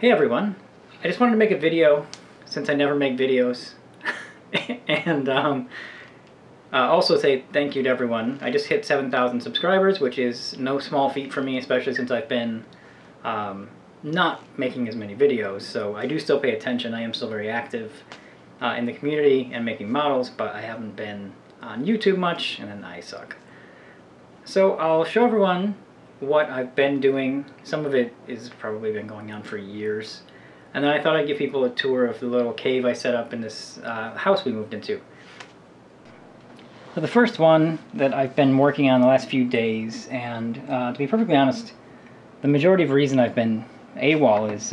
Hey everyone, I just wanted to make a video since I never make videos and also say thank you to everyone. I just hit 7,000 subscribers, which is no small feat for me, especially since I've been not making as many videos. So I do still pay attention. I am still very active in the community and making models, but I haven't been on YouTube much, and then I suck. So I'll show everyone what I've been doing. Some of it is probably been going on for years. And then I thought I'd give people a tour of the little cave I set up in this house we moved into. So the first one that I've been working on the last few days, and to be perfectly honest, the majority of the reason I've been AWOL is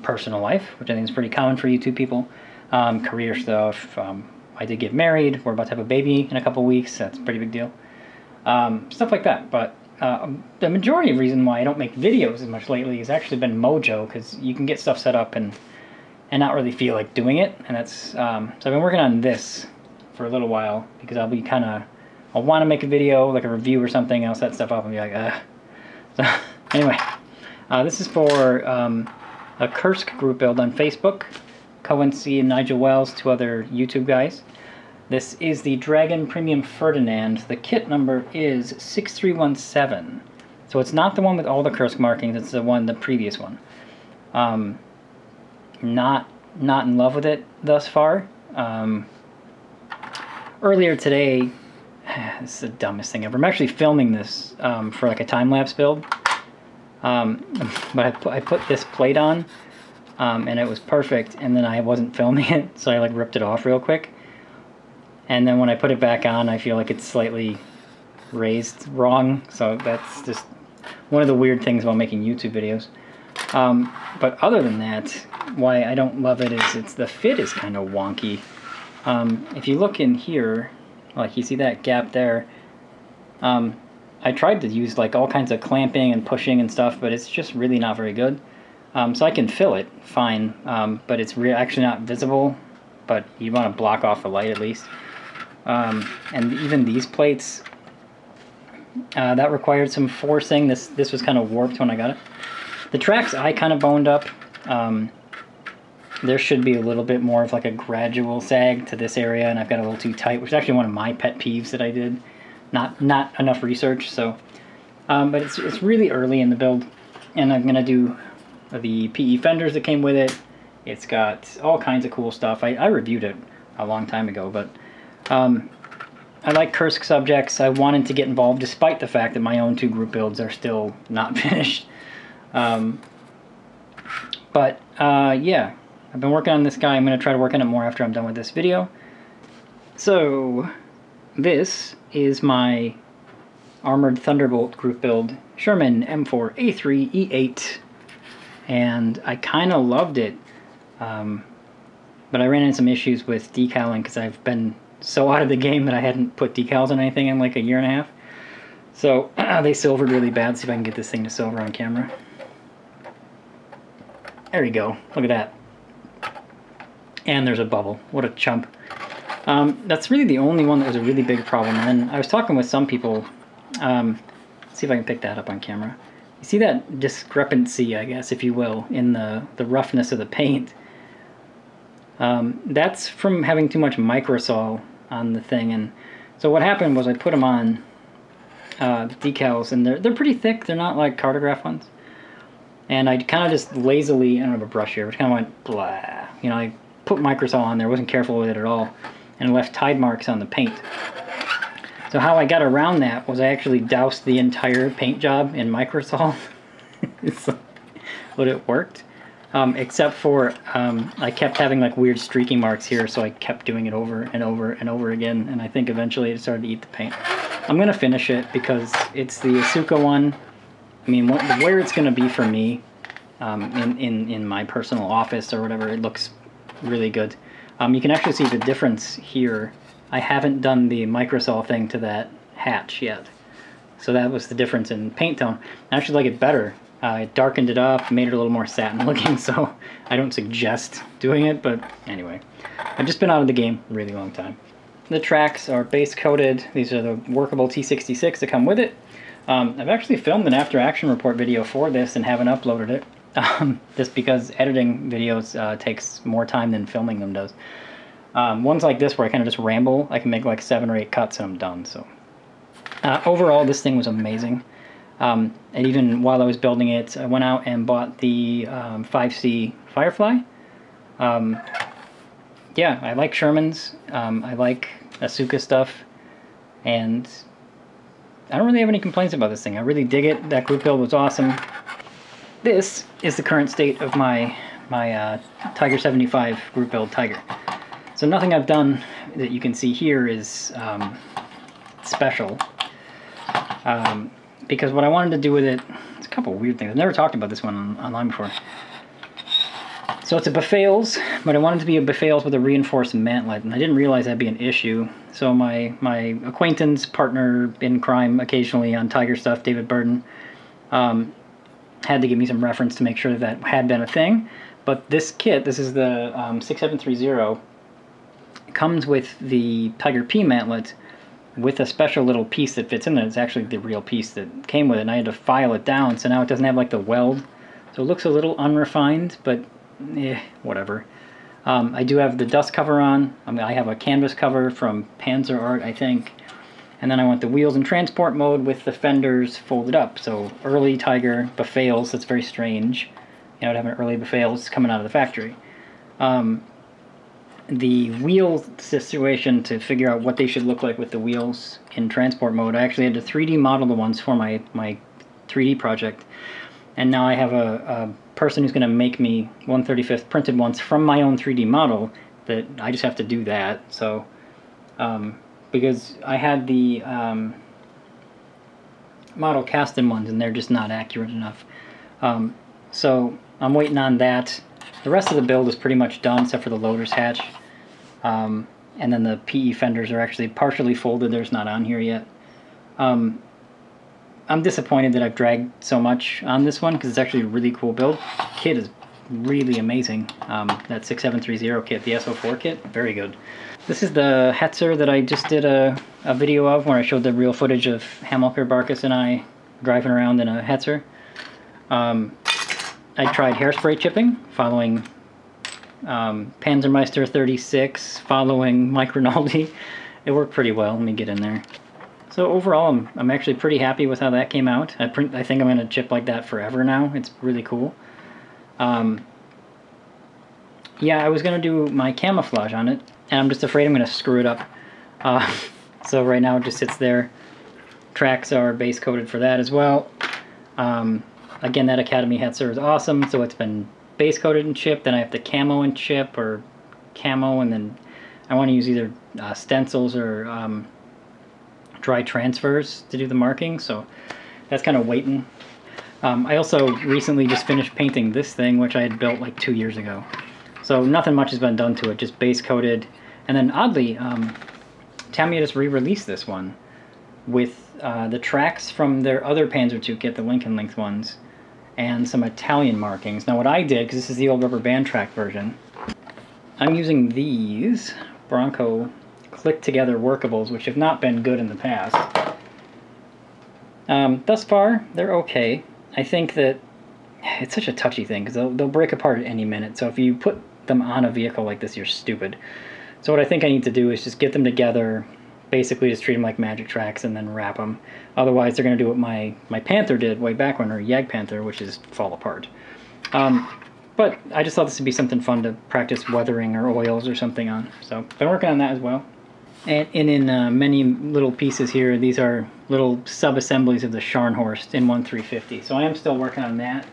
personal life, which I think is pretty common for YouTube people. Career stuff. I did get married. We're about to have a baby in a couple weeks. That's a pretty big deal. Stuff like that. But the majority of the reason why I don't make videos as much lately has actually been mojo, because you can get stuff set up and not really feel like doing it. And that's so I've been working on this for a little while, because I'll want to make a video, like a review or something, I'll set stuff up and be like, ugh. So anyway, this is for a Kursk group build on Facebook. Cohency and Nigel Wells, two other YouTube guys. This is the Dragon Premium Ferdinand. The kit number is 6317. So it's not the one with all the Kursk markings, it's the previous one. Not in love with it thus far. Earlier today, this is the dumbest thing ever. I'm actually filming this for like a time-lapse build. But I put this plate on, and it was perfect, and then I wasn't filming it, so I like ripped it off real quick. And then when I put it back on, I feel like it's slightly raised wrong. So that's just one of the weird things about making YouTube videos. But other than that, why I don't love it is the fit is kind of wonky. If you look in here, like you see that gap there, I tried to use like all kinds of clamping and pushing and stuff, but it's just really not very good. So I can fill it fine, but it's actually not visible, but you want to block off the light at least. And even these plates, that required some forcing. This was kind of warped when I got it. The tracks I kind of boned up. There should be a little bit more of like a gradual sag to this area, and I've got a little too tight, which is actually one of my pet peeves that I did. Not enough research, so. But it's really early in the build, and I'm gonna do the PE fenders that came with it. It's got all kinds of cool stuff. I reviewed it a long time ago, but I like Kursk subjects. I wanted to get involved despite the fact that my own two group builds are still not finished. Yeah, I've been working on this guy. I'm going to try to work on it more after I'm done with this video. So this is my Armored Thunderbolt group build, Sherman M4A3E8, and I kind of loved it. But I ran into some issues with decaling because I've been so out of the game that I hadn't put decals on anything in like a year and a half. So they silvered really bad. See if I can get this thing to silver on camera. There you go. Look at that. And there's a bubble. What a chump. That's really the only one that was a really big problem. And then I was talking with some people. Let's see if I can pick that up on camera. You see that discrepancy, I guess, if you will, in the roughness of the paint. That's from having too much microsol on the thing. And so what happened was I put them on decals, and they're pretty thick. They're not like cartograph ones. And I kind of just lazily, I don't have a brush here, but kind of went blah. You know, I put microsol on there, wasn't careful with it at all, and left tide marks on the paint. So how I got around that was I actually doused the entire paint job in microsol. But it worked. Except for I kept having like weird streaking marks here, so I kept doing it over and over and over again, and I think eventually it started to eat the paint. I'm going to finish it because it's the Asuka one. I mean, where it's going to be for me in my personal office or whatever, it looks really good. You can actually see the difference here. I haven't done the microsol thing to that hatch yet. So that was the difference in paint tone. I actually like it better. I darkened it up, made it a little more satin looking, so I don't suggest doing it, but anyway. I've just been out of the game a really long time. The tracks are base coated. These are the workable T66 that come with it. I've actually filmed an after action report video for this and haven't uploaded it. just because editing videos takes more time than filming them does. Ones like this where I kind of just ramble, I can make like 7 or 8 cuts and I'm done. So overall, this thing was amazing. And even while I was building it, I went out and bought the 5C Firefly. Yeah, I like Sherman's. I like Asuka stuff, and I don't really have any complaints about this thing. I really dig it. That group build was awesome. This is the current state of my Tiger 75 group build Tiger. So nothing I've done that you can see here is special. Because what I wanted to do with it, it's a couple weird things. I've never talked about this one online before. So it's a Befales, but I wanted it to be a Befales with a reinforced mantlet, and I didn't realize that'd be an issue. So my acquaintance, partner in crime occasionally on Tiger stuff, David Burden, had to give me some reference to make sure that had been a thing. But this kit, this is the 6730, comes with the Tiger P mantlet with a special little piece that fits in there. It's actually the real piece that came with it, and I had to file it down, so now it doesn't have like the weld. So it looks a little unrefined, but whatever. I do have the dust cover on. I mean, I have a canvas cover from Panzer Art, I think. And then I want the wheels in transport mode with the fenders folded up. So early Tiger Befales, that's very strange. You know, to have an early Befales coming out of the factory. The wheel situation, to figure out what they should look like with the wheels in transport mode, I actually had to 3D model the ones for my 3D project. And now I have a person who's going to make me 1/35 printed ones from my own 3D model that I just have to do that. So, because I had the model cast-in ones and they're just not accurate enough. So I'm waiting on that. The rest of the build is pretty much done except for the loader's hatch. And then the PE fenders are actually partially folded. There's not on here yet. I'm disappointed that I've dragged so much on this one because it's actually a really cool build. Kit is really amazing. That 6730 kit, the SO4 kit, very good. This is the Hetzer that I just did a video of where I showed the real footage of Hamilcar Barkas and I driving around in a Hetzer. I tried hairspray chipping, following Panzermeister 36, following Mike Rinaldi. It worked pretty well. Let me get in there. So overall, I'm actually pretty happy with how that came out. I think I'm going to chip like that forever now. It's really cool. Yeah, I was going to do my camouflage on it, and I'm just afraid I'm going to screw it up. So right now it just sits there. Tracks are base coated for that as well. Again, that Academy Hetzer is awesome, so it's been base coated and chipped. Then I have to camo and chip, or camo, and then I want to use either stencils or dry transfers to do the marking, so that's kind of waiting. I also recently just finished painting this thing, which I had built like 2 years ago. So nothing much has been done to it, just base coated. And then oddly, Tamiya just re-released this one with the tracks from their other Panzer II kit, the Lincoln Length ones, and some Italian markings. Now what I did, because this is the old rubber band track version, I'm using these Bronco click-together workables, which have not been good in the past. Thus far, they're okay. I think that it's such a touchy thing, because they'll break apart at any minute, so if you put them on a vehicle like this, you're stupid. So what I think I need to do is just get them together, basically just treat them like magic tracks, and then wrap them. Otherwise, they're going to do what my Panther did way back when, or Jag Panther, which is fall apart. But I just thought this would be something fun to practice weathering or oils or something on. So been working on that as well. And in many little pieces here, these are little sub-assemblies of the Scharnhorst in 1350. So I am still working on that.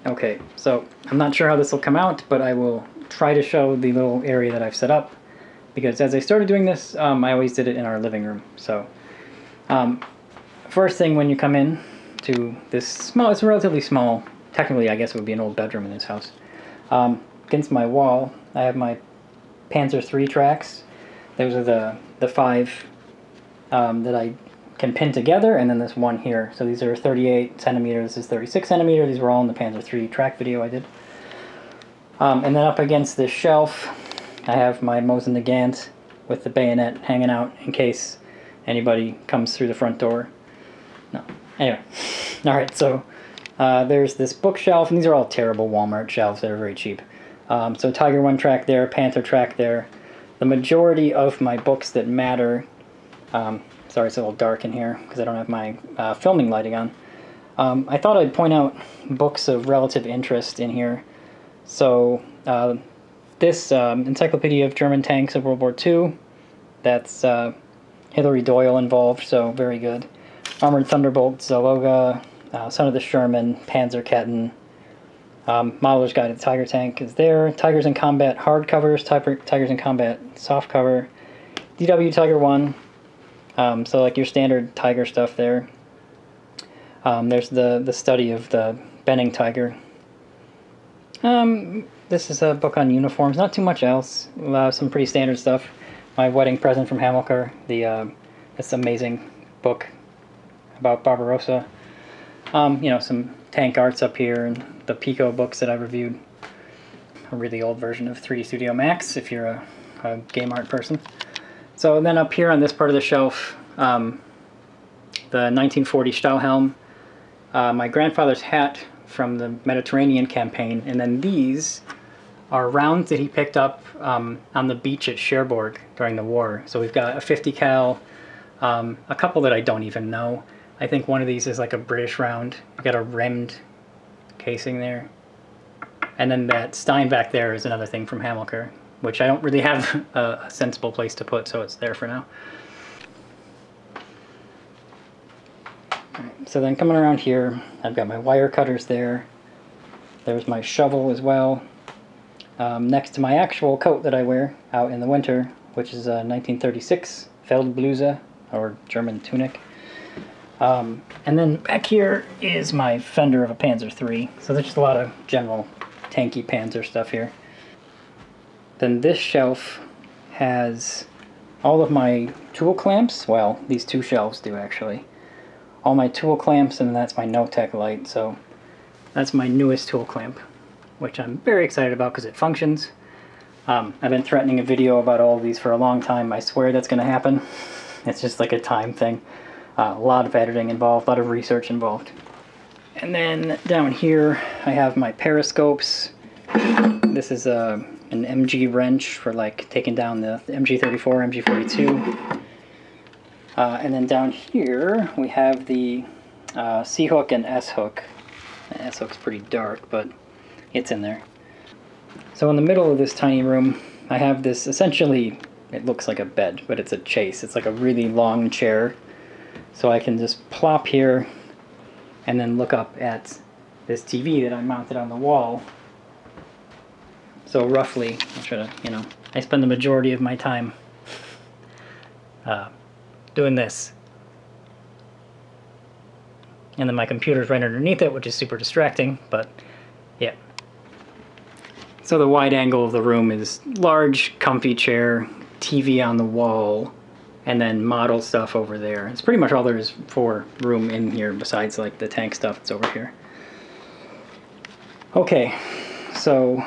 Okay, so I'm not sure how this will come out, but I will try to show the little area that I've set up. Because as I started doing this, I always did it in our living room. So first thing when you come in to this small, it's a relatively small, technically I guess it would be an old bedroom in this house. Against my wall, I have my Panzer III tracks. Those are the 5 that I can pin together, and then this one here. So these are 38 centimeters, this is 36 centimeters. These were all in the Panzer III track video I did. And then up against this shelf, I have my Mosin Nagant with the bayonet hanging out in case anybody comes through the front door. No. Anyway. Alright, so there's this bookshelf, and these are all terrible Walmart shelves that are very cheap. So Tiger One track there, Panther track there. The majority of my books that matter, sorry it's a little dark in here because I don't have my filming lighting on. I thought I'd point out books of relative interest in here. So this Encyclopedia of German Tanks of World War II, that's Hilary Doyle involved, so very good. Armored Thunderbolt, Zaloga, Son of the Sherman, Panzerketten, Modeler's Guide to the Tiger Tank is there. Tigers in Combat hardcovers, Tigers in Combat softcover, DW Tiger 1, so like your standard Tiger stuff there. There's the study of the Benning Tiger. This is a book on uniforms, not too much else, some pretty standard stuff. My wedding present from Hamilcar, this amazing book about Barbarossa. You know, some tank arts up here, and the Pico books that I reviewed. A really old version of 3D Studio Max, if you're a game art person. So then up here on this part of the shelf, the 1940 Stahlhelm, my grandfather's hat from the Mediterranean campaign, and then these are rounds that he picked up on the beach at Cherbourg during the war. So we've got a 50 cal, a couple that I don't even know. I think one of these is like a British round. We've got a rimmed casing there. And then that Stein back there is another thing from Hamilcar, which I don't really have a sensible place to put, so it's there for now. Right, so then coming around here, I've got my wire cutters there. There's my shovel as well. Next to my actual coat that I wear out in the winter, which is a 1936 Feldbluse, or German tunic. And then back here is my fender of a Panzer III. So there's just a lot of general tanky Panzer stuff here. Then this shelf has all of my tool clamps. Well, these two shelves do actually. All my tool clamps, and that's my No-Tech light. So that's my newest tool clamp, which I'm very excited about because it functions. I've been threatening a video about all of these for a long time. I swear that's going to happen. It's just like a time thing. A lot of editing involved, a lot of research involved. And then down here I have my periscopes. This is an MG wrench for like taking down the MG34, MG42. And then down here we have the C-hook and S-hook. The S-hook's pretty dark, but it's in there. So in the middle of this tiny room I have this, essentially it looks like a bed, but it's a chase. It's like a really long chair. So I can just plop here and then look up at this TV that I mounted on the wall. So roughly, I'll try to, you know, I spend the majority of my time doing this. And then my computer's right underneath it, which is super distracting, but yeah. So the wide angle of the room is large, comfy chair, TV on the wall, and then model stuff over there. It's pretty much all there is for room in here besides like the tank stuff that's over here. Okay, so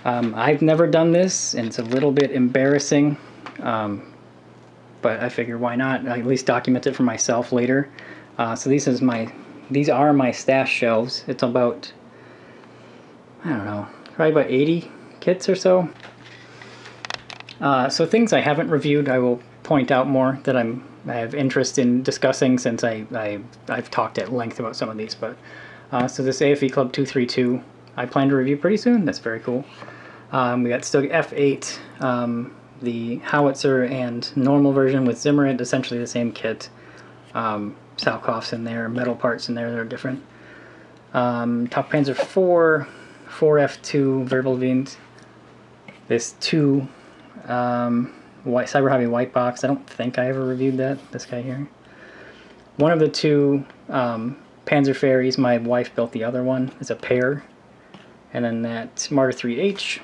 I've never done this, and it's a little bit embarrassing, but I figure why not? I at least document it for myself later. So these are my stash shelves. It's about, I don't know, probably about 80 kits or so. So things I haven't reviewed, I will point out more that I have interest in discussing, since I've talked at length about some of these. But so this AFE Club 232, I plan to review pretty soon. That's very cool. We got Stug F8, the Howitzer and normal version with Zimmerit, essentially the same kit. Salkoffs in there, metal parts in there that are different. Top Panzer IV, 4F2 Wirbelwind. This 2 Cyber Hobby White Box. I don't think I ever reviewed that. This guy here. One of the 2 Panzer Ferries, my wife built the other one, is a pair. And then that Martyr 3H.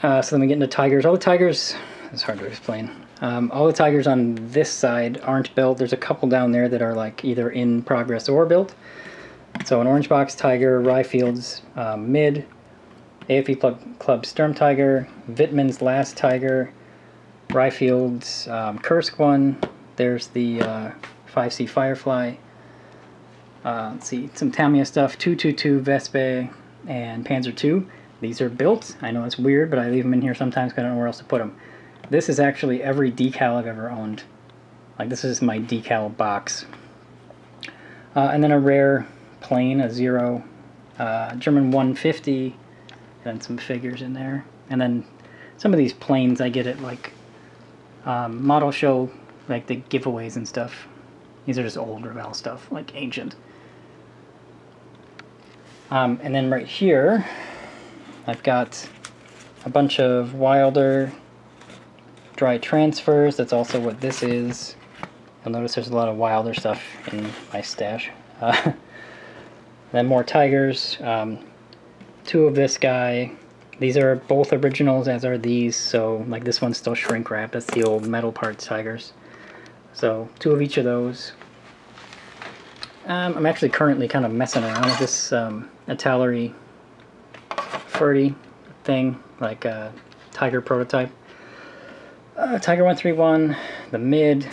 So then we get into Tigers. All the Tigers, it's hard to explain. All the Tigers on this side aren't built. There's a couple down there that are like either in progress or built. So an Orange Box Tiger, Rye Fields mid, AFP Club Sturm Tiger, Wittmann's Last Tiger, Ryfield's Kursk one. There's the 5C Firefly. Let's see, some Tamiya stuff, 222 Vespe and Panzer II. These are built. I know it's weird, but I leave them in here sometimes because I don't know where else to put them. This is actually every decal I've ever owned. Like, this is my decal box. And then a rare plane, a 0, German 150, and then some figures in there. And then some of these planes I get at, like, model show, like the giveaways and stuff. These are just old Revell stuff, like ancient. And then right here, I've got a bunch of Wilder dry transfers. That's also what this is. You'll notice there's a lot of Wilder stuff in my stash. Then more Tigers. 2 of this guy. These are both originals, as are these. So, like, this one's still shrink wrapped. That's the old metal parts Tigers. So, 2 of each of those. I'm actually currently kind of messing around with this Italeri Ferdy thing, like a Tiger prototype. Tiger 131, the mid,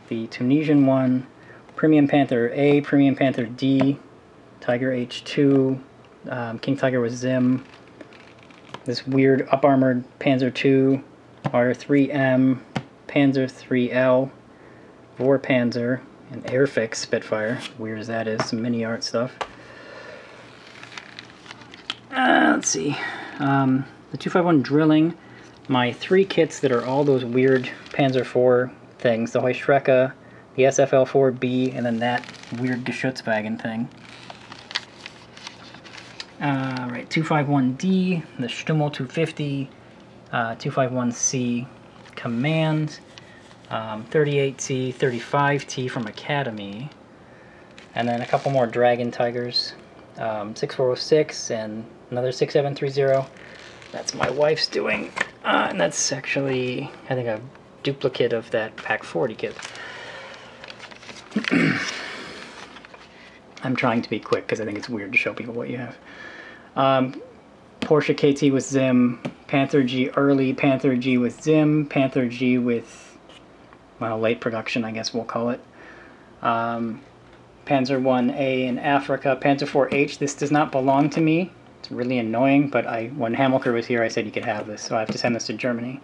the Tunisian one, Premium Panther A, Premium Panther D, Tiger H2, King Tiger with Zim, this weird up-armored Panzer II, R3M, Panzer 3L, Vorpanzer, and Airfix Spitfire, weird as that is, some mini art stuff. Let's see, the 251 drilling, my 3 kits that are all those weird Panzer IV things, the Heuschrecke, the SFL4B, and then that weird Geschutzwagen thing. Right, 251D, the Stummel 250, 251C Command, 38C, 35T from Academy, and then a couple more Dragon Tigers, 6406 and another 6730. That's my wife's doing, and that's actually, I think, a duplicate of that Pack 40 kit. I'm trying to be quick because I think it's weird to show people what you have. Porsche KT with Zim, Panther G early, Panther G with Zim, Panther G with, well, late production, I guess we'll call it. Panzer 1A in Africa, Panzer 4H. This does not belong to me. It's really annoying, but when Hamilker was here, I said he could have this, so I have to send this to Germany.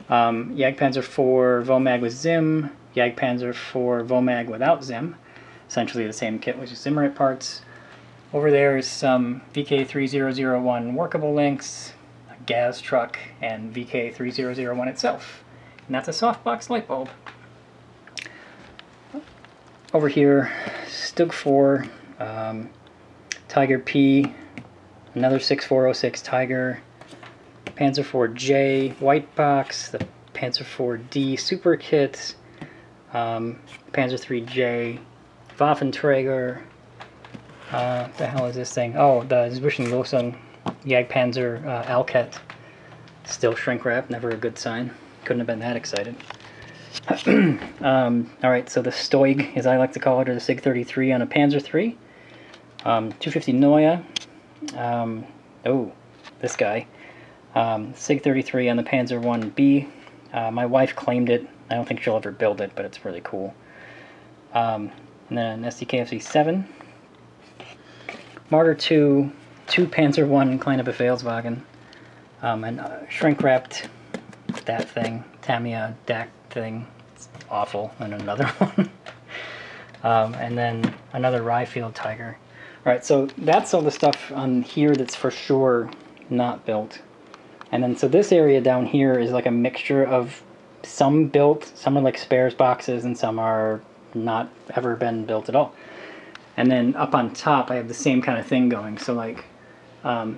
Jagdpanzer 4 Vomag with Zim, Jagdpanzer 4 Vomag without Zim. Essentially the same kit with just Zimmerit parts. Over there is some VK3001 workable links, a Gaz truck, and VK3001 itself. And that's a softbox light bulb. Over here, Stug 4, Tiger P, another 6406 Tiger, Panzer 4J white box, the Panzer 4D super kit, Panzer 3J, Waffenträger. What the hell is this thing? Oh, the Zwischen Losung Jagdpanzer Alket. Still shrink wrap, never a good sign. Couldn't have been that excited. Alright, so the Stoig, as I like to call it, or the SIG 33 on a Panzer III. 250 Neue. Oh, this guy. SIG 33 on the Panzer 1B. My wife claimed it. I don't think she'll ever build it, but it's really cool. And then sd.kfz 7. Martyr 2, 2 Panzer 1 Kleine Befehlswagen, and shrink wrapped that thing, Tamiya DAC thing, it's awful, and another one. And then another Ryfield Tiger. Alright, so that's all the stuff on here that's for sure not built. And then so this area down here is like a mixture of some built, some are like spares boxes, and some are not ever been built at all. And then up on top, I have the same kind of thing going. So like,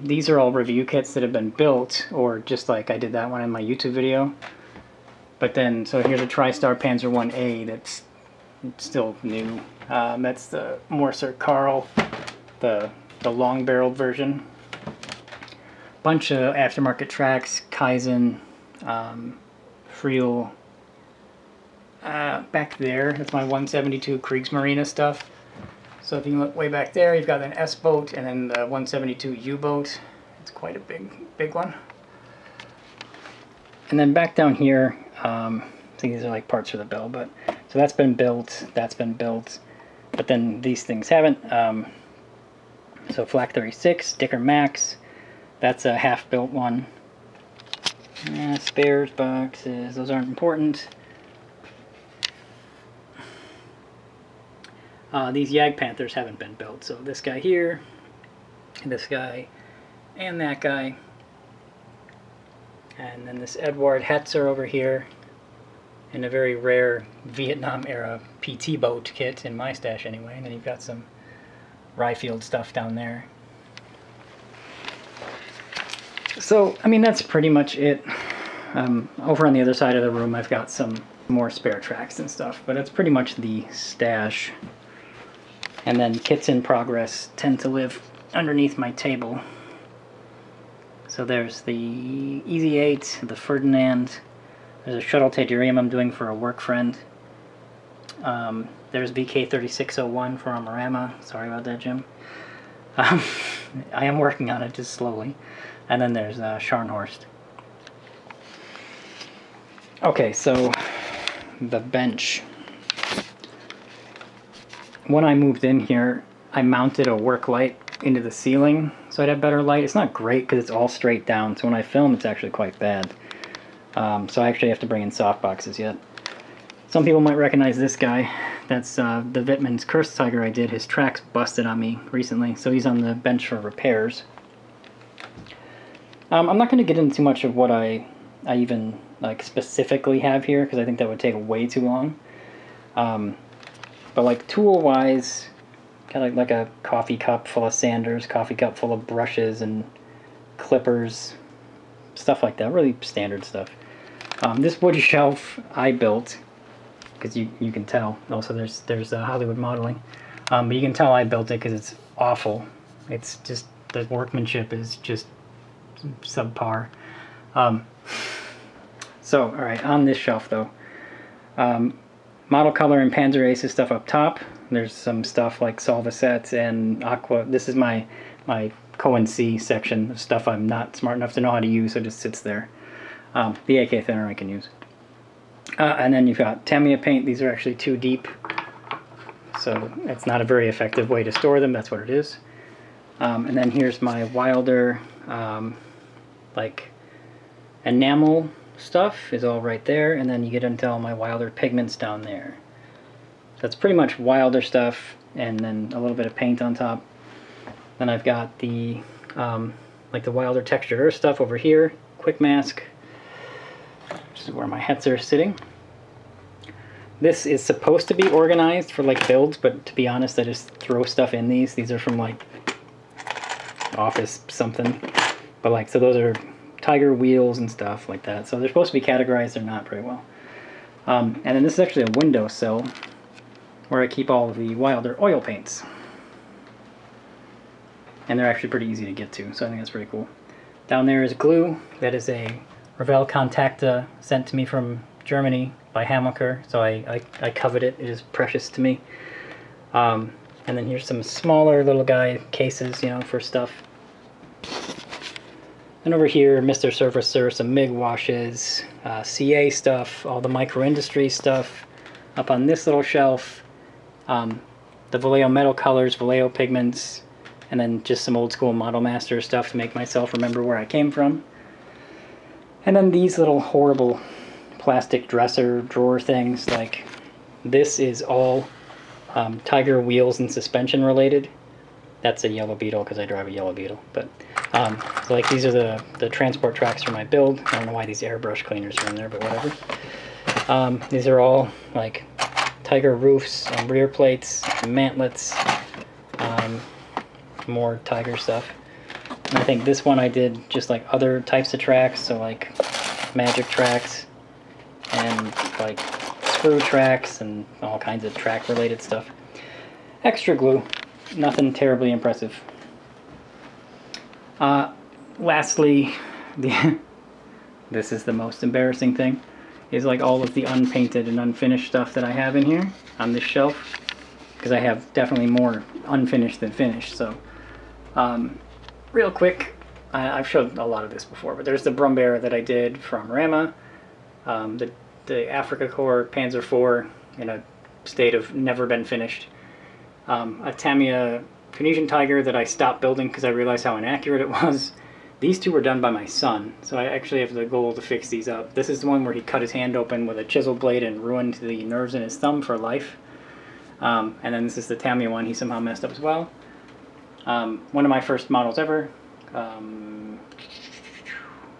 these are all review kits that have been built, or just like I did that one in my YouTube video. But then, so here's a TriStar Panzer 1A that's still new. That's the Morser Carl, the long-barreled version. Bunch of aftermarket tracks, Kaizen, Friel. Back there, that's my 172 Kriegsmarine stuff. So if you look way back there, you've got an S-boat and then the 172 U-boat. It's quite a big one. And then back down here, I think these are like parts for the bell, but so that's been built, but then these things haven't. So Flak 36, Dicker Max, that's a half-built one. Spares boxes, those aren't important. These Yag Panthers haven't been built, so this guy here, this guy, and that guy. And then this Edward Hetzer over here, in a very rare Vietnam-era PT boat kit, in my stash anyway. And then you've got some Ryefield stuff down there. So, I mean, that's pretty much it. Over on the other side of the room, I've got some more spare tracks and stuff, but that's pretty much the stash. And then kits in progress tend to live underneath my table. So there's the Easy 8, the Ferdinand, there's a shuttle Tadurium I'm doing for a work friend. There's VK3601 for Armorama. Sorry about that, Jim. I am working on it, just slowly. And then there's Scharnhorst. Okay, so the bench. When I moved in here, I mounted a work light into the ceiling so I'd have better light. It's not great because it's all straight down, so when I film it's actually quite bad. So I actually have to bring in softboxes yet. Some people might recognize this guy. That's the Wittmann's Cursed Tiger I did. His tracks busted on me recently, so he's on the bench for repairs. I'm not going to get into too much of what I even like specifically have here because I think that would take way too long. But like tool-wise, got like a coffee cup full of sanders, coffee cup full of brushes and clippers, stuff like that, really standard stuff. This wood shelf I built, because you can tell. Also there's Hollywood modeling. But you can tell I built it because it's awful. It's just, the workmanship is just subpar. So, alright, on this shelf though. Model Color and Panzer Aces stuff up top. There's some stuff like Solvacets and Aqua. This is my Cohen C section of stuff I'm not smart enough to know how to use, so it just sits there. The AK thinner I can use. And then you've got Tamiya paint. These are actually too deep, so it's not a very effective way to store them. That's what it is. And then here's my Wilder, like enamel stuff is all right there, and then you get into all my Wilder pigments down there. That's pretty much Wilder stuff, and then a little bit of paint on top. Then I've got the like the Wilder Textured Earth stuff over here, Quick Mask. This is where my Hetzer is sitting. This is supposed to be organized for like builds, but to be honest, I just throw stuff in these. These are from like Office something, but like, so those are Tiger wheels and stuff like that. So they're supposed to be categorized, they're not very well. And then this is actually a windowsill where I keep all of the Wilder oil paints. And they're actually pretty easy to get to, so I think that's pretty cool. Down there is glue. That is a Revell Contacta sent to me from Germany by Hammacher, so I covet it. It is precious to me. And then here's some smaller little guy cases, you know, for stuff. And over here, Mr. Surfacer, some MIG washes, CA stuff, all the micro industry stuff. Up on this little shelf, the Vallejo metal colors, Vallejo pigments, and then just some old school Model Master stuff to make myself remember where I came from. And then these little horrible plastic dresser drawer things, like this is all Tiger wheels and suspension related. That's a Yellow Beetle because I drive a Yellow Beetle. But so like these are the transport tracks for my build. I don't know why these airbrush cleaners are in there, but whatever. These are all like Tiger roofs and rear plates, mantlets, more Tiger stuff. And I think this one I did just like other types of tracks, so like magic tracks and like screw tracks and all kinds of track related stuff. Extra glue, nothing terribly impressive. Lastly, this is the most embarrassing thing, is like all of the unpainted and unfinished stuff that I have in here on this shelf, because I have definitely more unfinished than finished. So real quick, I've showed a lot of this before, but there's the Brumbear that I did from Rama, the Africa Corps Panzer IV in a state of never been finished, a Tamiya Tunisian Tiger that I stopped building because I realized how inaccurate it was. These two were done by my son, so I actually have the goal to fix these up. This is the one where he cut his hand open with a chisel blade and ruined the nerves in his thumb for life. And then this is the Tamiya one he somehow messed up as well. One of my first models ever.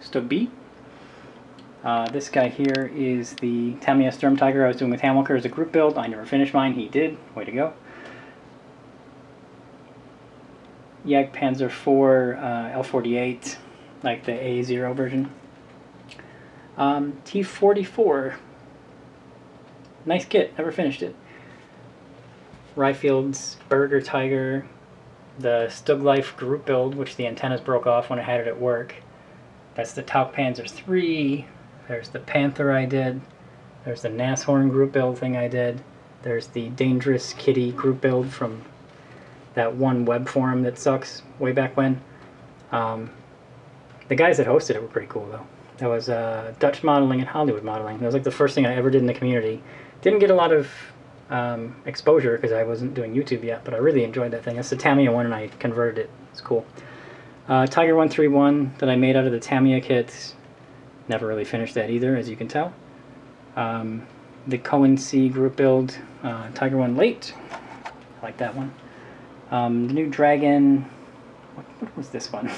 Stug B. This guy here is the Tamiya Sturm Tiger I was doing with Hamilcar as a group build. I never finished mine, he did. Way to go. Jag Panzer IV L48, like the A0 version. T44. Nice kit, never finished it. Ryfield's Burger Tiger. The Stug Life group build, which the antennas broke off when I had it at work. That's the Tauk Panzer III. There's the Panther I did. There's the Nashorn group build thing I did. There's the Dangerous Kitty group build from that one web forum that sucks way back when. The guys that hosted it were pretty cool though. That was Dutch modeling and Hollywood modeling. That was like the first thing I ever did in the community. Didn't get a lot of exposure because I wasn't doing YouTube yet, but I really enjoyed that thing. That's the Tamiya one and I converted it. It's cool. Tiger 131 that I made out of the Tamiya kits. Never really finished that either, as you can tell. The Cohen C group build, Tiger 1 late. I like that one. The new Dragon, what was this one?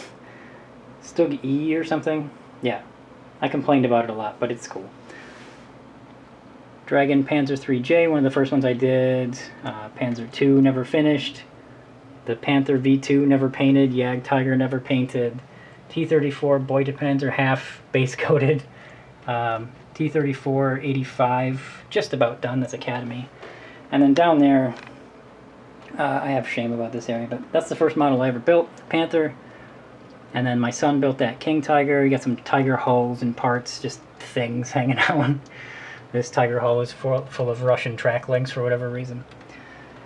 Stug E or something? Yeah, I complained about it a lot, but it's cool. Dragon Panzer 3J, one of the first ones I did. Panzer II, never finished. The Panther V2, never painted. Jag Tiger, never painted. T-34 Beutepanzer, half base coated. T-34 85, just about done. That's Academy. And then down there, I have shame about this area, but that's the first model I ever built, the Panther. And then my son built that King Tiger. He got some Tiger hulls and parts, just things hanging out. This Tiger hull is full of Russian track links for whatever reason.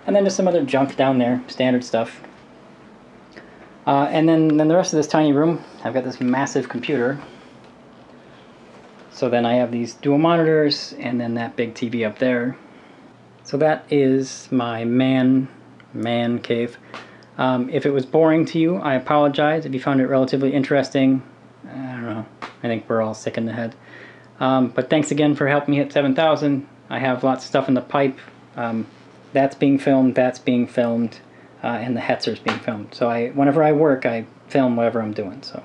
And then just some other junk down there, standard stuff. And then the rest of this tiny room, I've got this massive computer. So then I have these dual monitors, and then that big TV up there. So that is my Mann Cave. If it was boring to you, I apologize. If you found it relatively interesting, I don't know. I think we're all sick in the head. But thanks again for helping me hit 7,000. I have lots of stuff in the pipe. That's being filmed, and the Hetzer's being filmed. So whenever I work, I film whatever I'm doing. So.